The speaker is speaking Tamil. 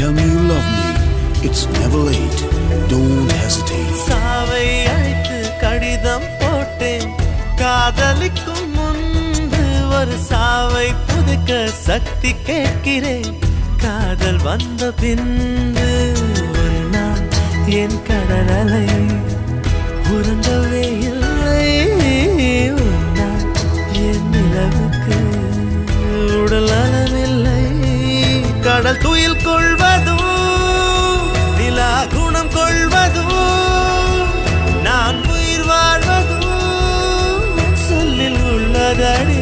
Tell me you love me. It's never late. Don't hesitate. சாவை அழைத்து கடிதம் போட்டேன் காதலிக்கும் முன்பு ஒரு சாவை புதுக்க சக்தி கேட்கிறேன் காதல் வந்த பின்பு நான் என் கடலலை உறங்கவே இல்லை நான் என் நிலவுக்கு உடல் அளவில்லை கடல் துயில் கொள்வதும் நிலா குணம் கொள்வதும் நான் உயிர் வாழ்வதும் சொல்லில் உள்ளதடி